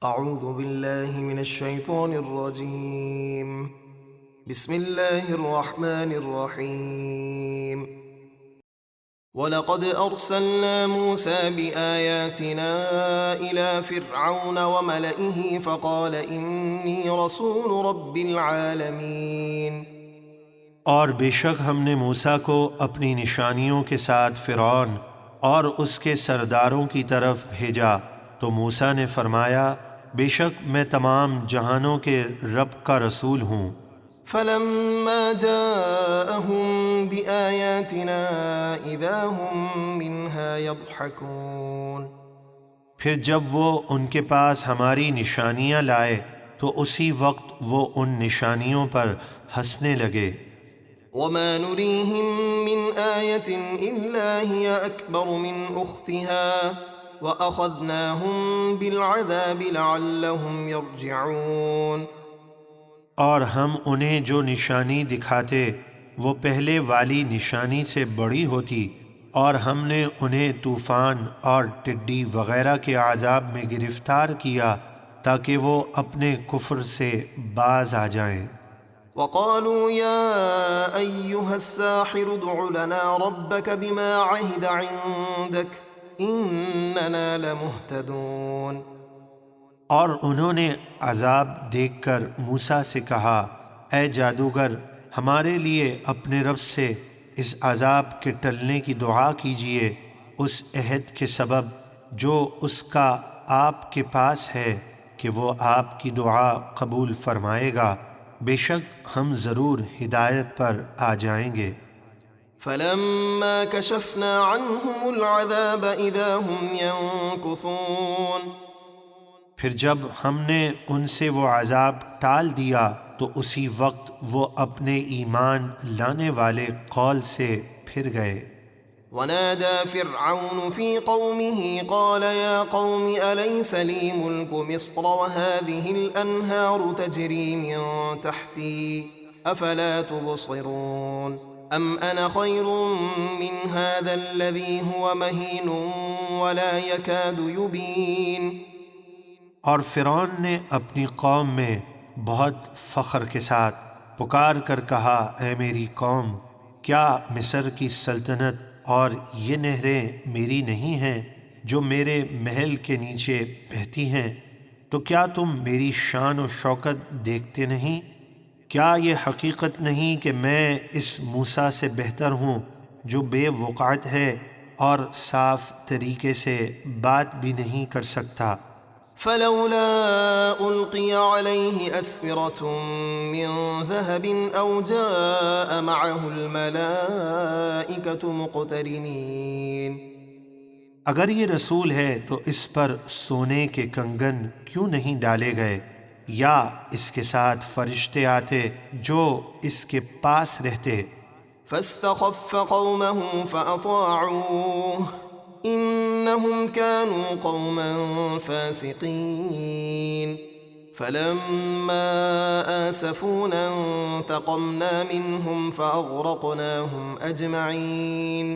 اعوذ باللہ من الشیطان الرجیم بسم اللہ الرحمن الرحیم وَلَقَدْ أَرْسَلْنَا مُوسَى بِآيَاتِنَا إِلَى فِرْعَوْنَ وَمَلَئِهِ فَقَالَ إِنِّي رَسُولُ رَبِّ الْعَالَمِينَ۔ اور بے شک ہم نے موسیٰ کو اپنی نشانیوں کے ساتھ فرعون اور اس کے سرداروں کی طرف بھیجا، تو موسیٰ نے فرمایا بے شک میں تمام جہانوں کے رب کا رسول ہوں۔ فَلَمَّا جَاءَهُم بِآيَاتِنَا إِذَا هُم مِّنْهَا يَضْحَكُونَ۔ پھر جب وہ ان کے پاس ہماری نشانیاں لائے تو اسی وقت وہ ان نشانیوں پر ہنسنے لگے۔ وَمَا نُرِيهِم مِّنْ آيَةٍ إِلَّا هِيَ أَكْبَرُ مِنْ أُخْتِهَا وَأَخَذْنَاهُم بِالْعَذَابِ لَعَلَّهُمْ يَرْجِعُونَ۔ اور ہم انہیں جو نشانی دکھاتے وہ پہلے والی نشانی سے بڑی ہوتی، اور ہم نے انہیں طوفان اور ٹڈی وغیرہ کے عذاب میں گرفتار کیا تاکہ وہ اپنے کفر سے باز آ جائیں۔ وَقَالُوا يَا أَيُّهَا السَّاحِرُ ادْعُ لَنَا رَبَّكَ بِمَا عَهِدَ عِندَكَ إِنَّنَا لَمُهْتَدُونَ۔ اور انہوں نے عذاب دیکھ کر موسیٰ سے کہا اے جادوگر، ہمارے لیے اپنے رب سے اس عذاب کے ٹلنے کی دعا کیجئے اس عہد کے سبب جو اس کا آپ کے پاس ہے کہ وہ آپ کی دعا قبول فرمائے گا، بے شک ہم ضرور ہدایت پر آ جائیں گے۔ فَلَمَّا كَشَفْنَا عَنْهُمُ الْعَذَابَ إِذَا هُمْ يَنكُثُونَ۔ پھر جب ہم نے ان سے وہ عذاب ٹال دیا تو اسی وقت وہ اپنے ایمان لانے والے قول سے پھر گئے۔ وَنَادَى فِرْعَوْنُ فِي قَوْمِهِ قَالَ يَا قَوْمِ أَلَيْسَ لِي مُلْكُ مِصْرَ وَهَٰذِهِ الْأَنْهَارُ تَجْرِي مِن تَحْتِي أَفَلَا تُبْصِرُونَ أَمْ أَنَا خَيْرٌ مِّنْ هَٰذَا الَّذِي هُوَ مَهِينٌ وَلَا يَكَادُ يُبِينُ۔ اور فرعون نے اپنی قوم میں بہت فخر کے ساتھ پکار کر کہا اے میری قوم، کیا مصر کی سلطنت اور یہ نہریں میری نہیں ہیں جو میرے محل کے نیچے بہتی ہیں؟ تو کیا تم میری شان و شوکت دیکھتے نہیں؟ کیا یہ حقیقت نہیں کہ میں اس موسیٰ سے بہتر ہوں جو بے وقعت ہے اور صاف طریقے سے بات بھی نہیں کر سکتا؟ فَلَوْلَا أُلْقِيَ عَلَيْهِ أَسْوِرَةٌ مِّن ذَهَبٍ أَوْ جَاءَ مَعَهُ الْمَلَائِكَةُ مُقْتَرِنِينَ۔ اگر یہ رسول ہے تو اس پر سونے کے کنگن کیوں نہیں ڈالے گئے، یا اس کے ساتھ فرشتے آتے جو اس کے پاس رہتے۔ فَاسْتَخَفَّ قَوْمَهُ فَأَطَاعُوهُ إِنَّهُمْ كَانُوا قَوْمًا فَاسِقِينَ۔ فَلَمَّا آسَفُونَا انتَقَمْنَا مِنْهُمْ فَأَغْرَقْنَاهُمْ أَجْمَعِينَ۔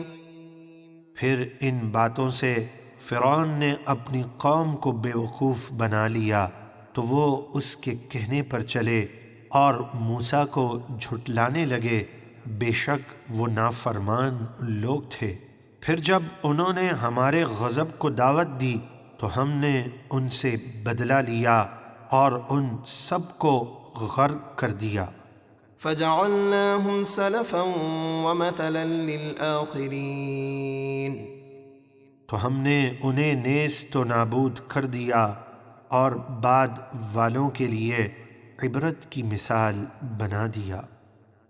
پھر ان باتوں سے فرعون نے اپنی قوم کو بیوقوف بنا لیا تو وہ اس کے کہنے پر چلے اور موسیٰ کو جھٹلانے لگے، بے شک وہ نافرمان لوگ تھے۔ پھر جب انہوں نے ہمارے غضب کو دعوت دی تو ہم نے ان سے بدلہ لیا اور ان سب کو غرق کر دیا۔ فَجَعَلْنَاهُمْ سَلَفًا وَمَثَلًا لِلْآخِرِينَ۔ تو ہم نے انہیں نیست و نابود کر دیا اور بعد والوں کے لیے عبرت کی مثال بنا دیا۔